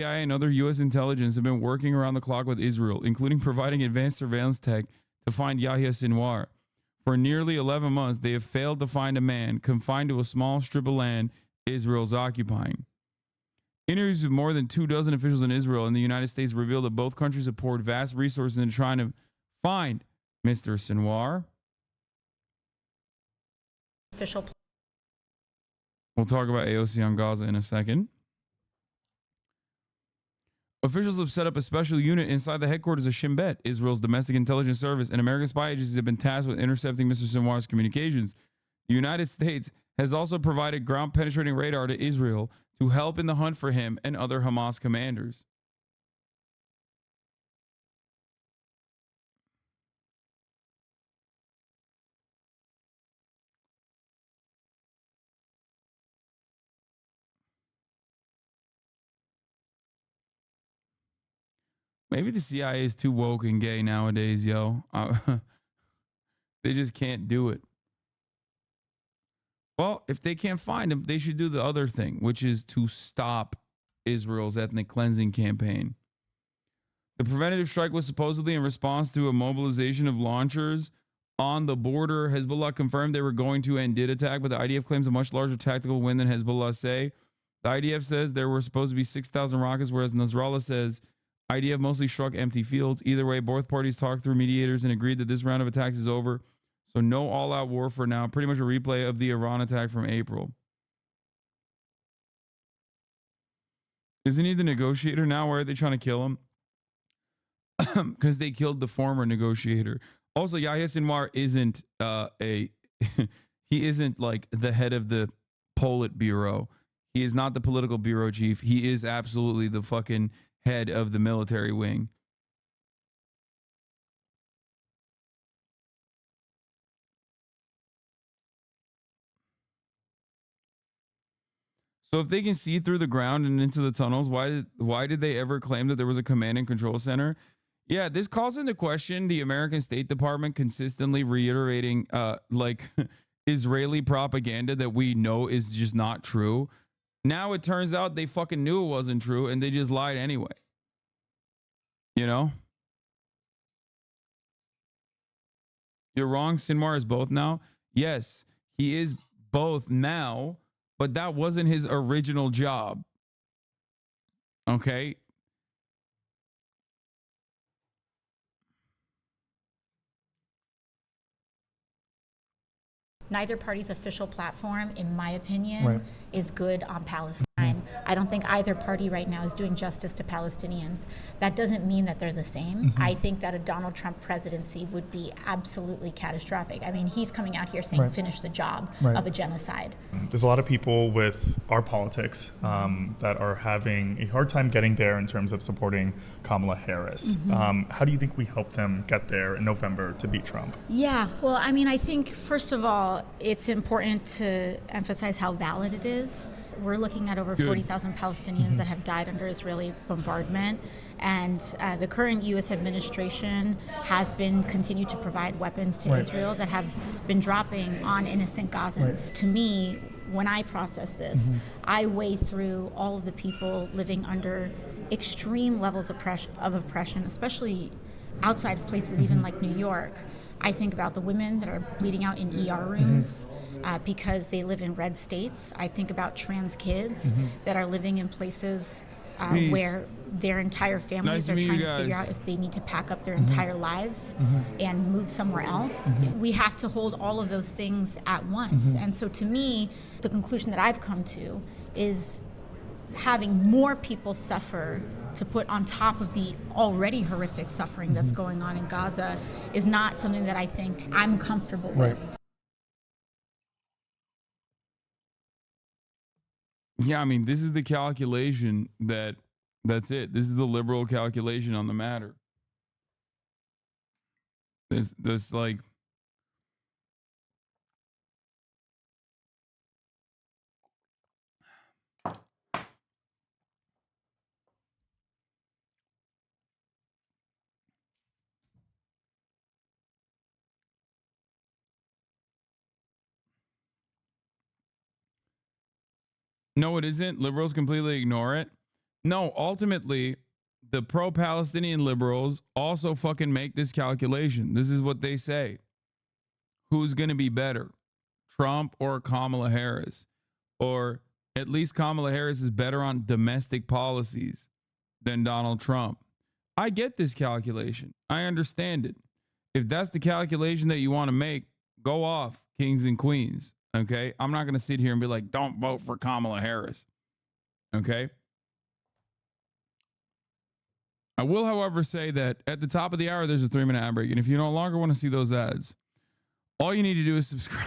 CIA and other U.S. intelligence have been working around the clock with Israel, including providing advanced surveillance tech to find Yahya Sinwar. For nearly 11 months, they have failed to find a man confined to a small strip of land Israel's occupying. Interviews with more than 24 officials in Israel and the United States reveal that both countries have poured vast resources into trying to find Mr. Sinwar. We'll talk about AOC on Gaza in a second. Officials have set up a special unit inside the headquarters of Shin Bet, Israel's domestic intelligence service, and American spy agencies have been tasked with intercepting Mr. Sinwar's communications. The United States has also provided ground-penetrating radar to Israel to help in the hunt for him and other Hamas commanders. Maybe the CIA is too woke and gay nowadays, yo. They just can't do it. Well, if they can't find him, they should do the other thing, which is to stop Israel's ethnic cleansing campaign. The preventative strike was supposedly in response to a mobilization of launchers on the border. Hezbollah confirmed they were going to and did attack, but the IDF claims a much larger tactical win than Hezbollah say. The IDF says there were supposed to be 6,000 rockets, whereas Nasrallah says IDF mostly struck empty fields. Either way, both parties talked through mediators and agreed that this round of attacks is over. So no all-out war for now. Pretty much a replay of the Iran attack from April. Isn't he the negotiator now? Why are they trying to kill him? Because they killed the former negotiator. Also, Yahya Sinwar isn't he isn't like the head of the Politburo. He is not the political bureau chief. He is absolutely the fucking head of the military wing. So if they can see through the ground and into the tunnels, why did they ever claim that there was a command and control center? Yeah, this calls into question the American State Department consistently reiterating like Israeli propaganda that we know is just not true. Now it turns out they fucking knew it wasn't true and they just lied anyway. You know? You're wrong. Sinwar is both now. Yes, he is both now, but that wasn't his original job. Okay? Neither party's official platform, in my opinion, is good on Palestine. I don't think either party right now is doing justice to Palestinians. That doesn't mean that they're the same. I think that a Donald Trump presidency would be absolutely catastrophic. I mean, he's coming out here saying finish the job of a genocide. There's a lot of people with our politics that are having a hard time getting there in terms of supporting Kamala Harris. How do you think we help them get there in November to beat Trump? Yeah, well, I mean, I think, first of all, it's important to emphasize how valid it is. We're looking at over 40,000 Palestinians that have died under Israeli bombardment. And the current U.S. administration has been continued to provide weapons to Israel that have been dropping on innocent Gazans. To me, when I process this, I weigh through all of the people living under extreme levels of oppression, especially outside of places even like New York. I think about the women that are bleeding out in ER rooms because they live in red states. I think about trans kids that are living in places where their entire families are trying to figure out if they need to pack up their entire lives and move somewhere else. We have to hold all of those things at once. And so to me, the conclusion that I've come to is having more people suffer to put on top of the already horrific suffering that's going on in Gaza is not something that I think I'm comfortable with. Yeah, I mean, this is the calculation that's it. This is the liberal calculation on the matter. This like no, it isn't. Liberals completely ignore it. No, ultimately, the pro-Palestinian liberals also fucking make this calculation. This is what they say. Who's going to be better, Trump or Kamala Harris? Or at least Kamala Harris is better on domestic policies than Donald Trump. I get this calculation. I understand it. If that's the calculation that you want to make, go off, kings and queens. Okay? I'm not going to sit here and be like, don't vote for Kamala Harris. Okay? I will, however, say that at the top of the hour, there's a 3-minute ad break. And if you no longer want to see those ads, all you need to do is subscribe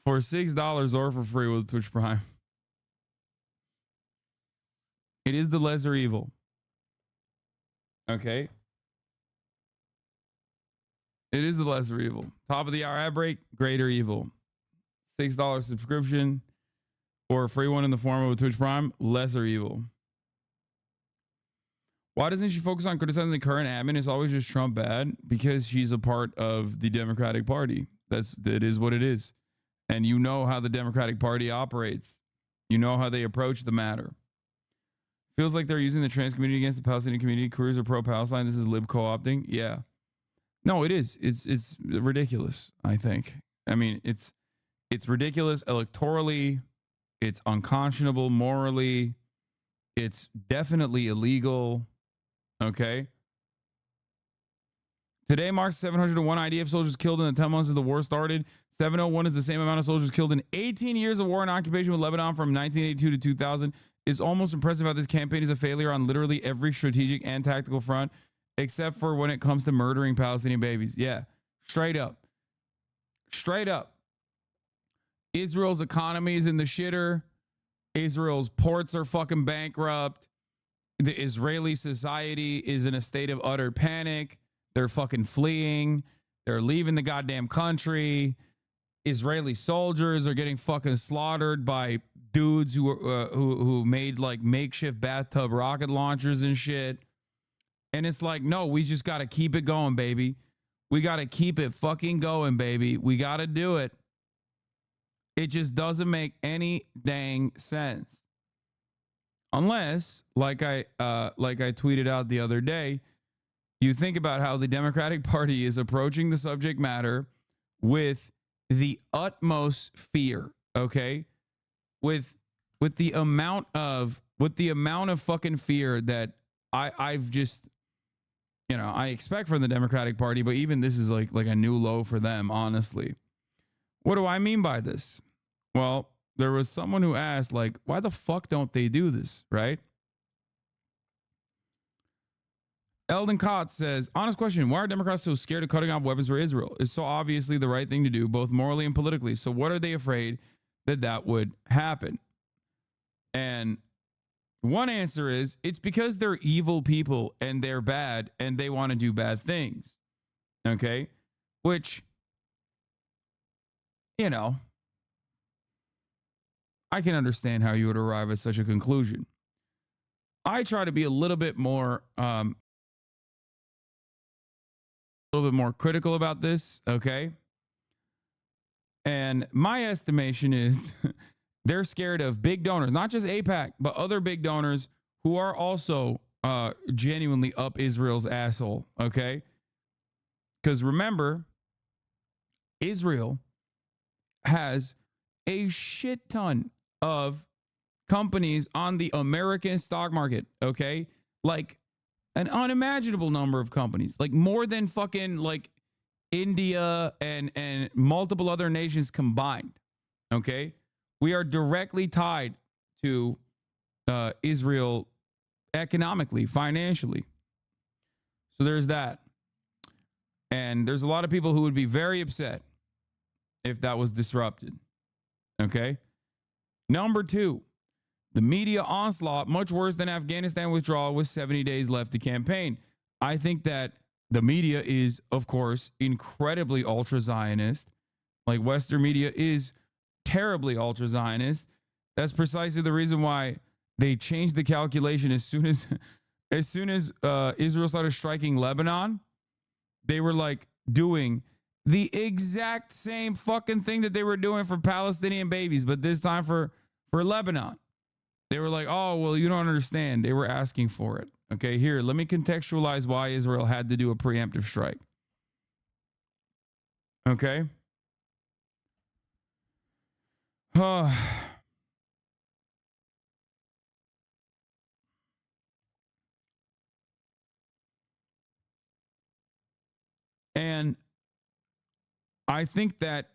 for $6 or for free with Twitch Prime. It is the lesser evil. Okay? It is the lesser evil. Top of the hour ad break, greater evil. $6 subscription or a free one in the form of a Twitch Prime, lesser evil. Why doesn't she focus on criticizing the current admin? Is always just Trump bad? Because she's a part of the Democratic Party. That is what it is. And you know how the Democratic Party operates. You know how they approach the matter. Feels like they're using the trans community against the Palestinian community. Careers are pro-Palestine. This is lib co-opting. Yeah. No, it is. It's ridiculous, I think. I mean, it's ridiculous electorally. It's unconscionable morally. It's definitely illegal. Okay. Today marks 701 IDF soldiers killed in the 10 months as the war started. 701 is the same amount of soldiers killed in 18 years of war and occupation with Lebanon from 1982 to 2000. It's almost impressive how this campaign is a failure on literally every strategic and tactical front, except for when it comes to murdering Palestinian babies. Yeah, straight up. Straight up. Israel's economy is in the shitter. Israel's ports are fucking bankrupt. The Israeli society is in a state of utter panic. They're fucking fleeing. They're leaving the goddamn country. Israeli soldiers are getting fucking slaughtered by dudes who made like makeshift bathtub rocket launchers and shit. And it's like, no, we just got to keep it going, baby. We got to keep it fucking going, baby. We got to do it. It just doesn't make any dang sense. Unless, like I tweeted out the other day, you think about how the Democratic Party is approaching the subject matter with the utmost fear, okay? With the amount of fucking fear that I've just, you know, I expect from the Democratic Party, but even this is like a new low for them, honestly. What do I mean by this? Well, there was someone who asked, like, why the fuck don't they do this, right? Eldon Kotz says, honest question, why are Democrats so scared of cutting off weapons for Israel? It's so obviously the right thing to do, both morally and politically. So what are they afraid that would happen? And one answer is, it's because they're evil people and they're bad and they want to do bad things. Okay? Which, you know, I can understand how you would arrive at such a conclusion. I try to be a little bit more critical about this, okay? And my estimation is they're scared of big donors, not just AIPAC, but other big donors who are also genuinely up Israel's asshole, okay? Because remember, Israel has a shit ton of companies on the American stock market, okay? Like an unimaginable number of companies, like more than fucking like India and multiple other nations combined, okay? We are directly tied to Israel economically, financially. So there's that. And there's a lot of people who would be very upset if that was disrupted, okay? Number two, the media onslaught, much worse than Afghanistan withdrawal with 70 days left to campaign. I think that the media is, of course, incredibly ultra-Zionist. Like Western media is terribly ultra-Zionist. That's precisely the reason why they changed the calculation as soon as Israel started striking Lebanon. They were like doing the exact same fucking thing that they were doing for Palestinian babies, but this time for For Lebanon, they were like, oh, well, you don't understand. They were asking for it. Okay, here, let me contextualize why Israel had to do a preemptive strike. Okay. And I think that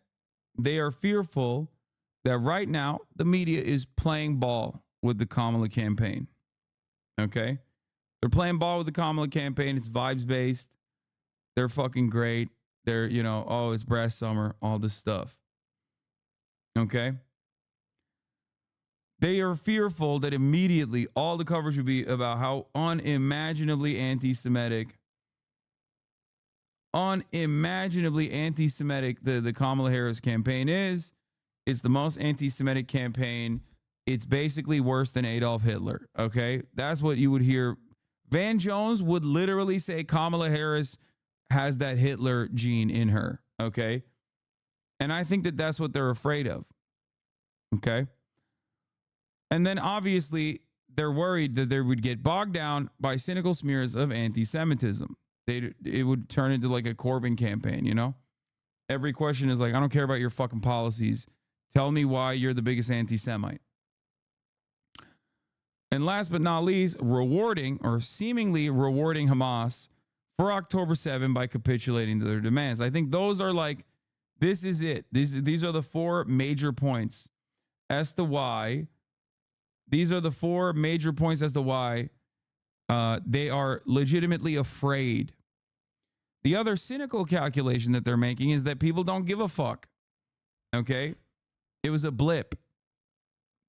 they are fearful that right now the media is playing ball with the Kamala campaign. Okay. They're playing ball with the Kamala campaign. It's vibes based. They're fucking great. They're, oh, it's breast summer, all this stuff. Okay. They are fearful that immediately all the coverage would be about how unimaginably anti-Semitic the Kamala Harris campaign is. It's the most anti-Semitic campaign. It's basically worse than Adolf Hitler. Okay. That's what you would hear. Van Jones would literally say Kamala Harris has that Hitler gene in her. Okay. And I think that that's what they're afraid of. Okay. And then obviously they're worried that they would get bogged down by cynical smears of anti-Semitism. It would turn into like a Corbyn campaign, Every question is like, I don't care about your fucking policies. Tell me why you're the biggest anti-Semite. And last but not least, seemingly rewarding Hamas for October 7 by capitulating to their demands. I think those are like, this is it. These are the four major points as to why. These are the four major points as to why they are legitimately afraid. The other cynical calculation that they're making is that people don't give a fuck. Okay? It was a blip.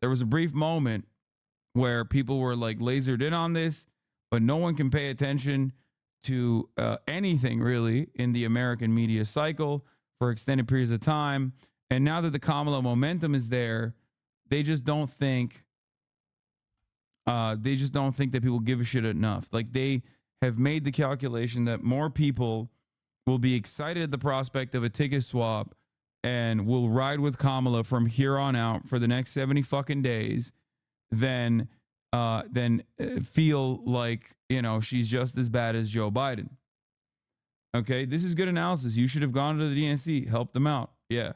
There was a brief moment where people were like lasered in on this, but no one can pay attention to anything really in the American media cycle for extended periods of time. And now that the Kamala momentum is there, they just don't think that people give a shit enough. Like they have made the calculation that more people will be excited at the prospect of a ticket swap and will ride with Kamala from here on out for the next 70 fucking days than feel like, she's just as bad as Joe Biden. Okay, this is good analysis. You should have gone to the DNC, helped them out. Yeah,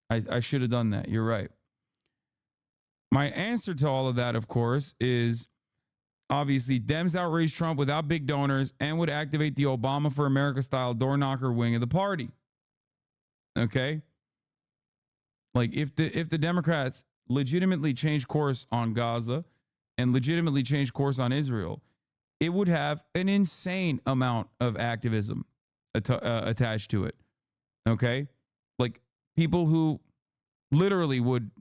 I should have done that. You're right. My answer to all of that, of course, is obviously Dems outrage Trump without big donors and would activate the Obama for America style door knocker wing of the party. Okay? Like if the Democrats legitimately change course on Gaza and legitimately change course on Israel, it would have an insane amount of activism attached to it. Okay? Like people who literally would,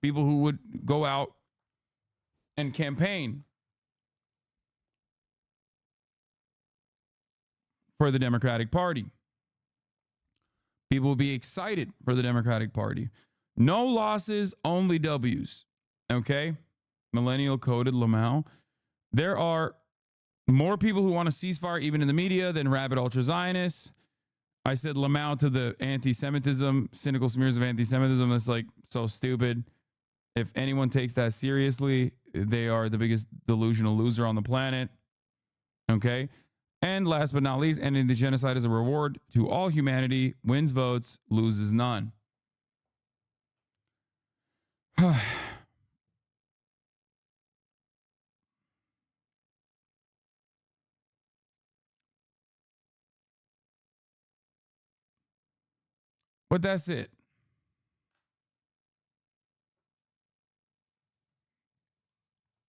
people who would go out and campaign for the Democratic Party. People will be excited for the Democratic Party. No losses, only W's. Okay? Millennial coded Lamau. There are more people who want a ceasefire, even in the media, than rabid ultra-Zionists. I said Lamau to the anti-Semitism, cynical smears of anti-Semitism. That's like so stupid. If anyone takes that seriously, they are the biggest delusional loser on the planet. Okay? And last but not least, ending the genocide as a reward to all humanity, wins votes, loses none. But that's it.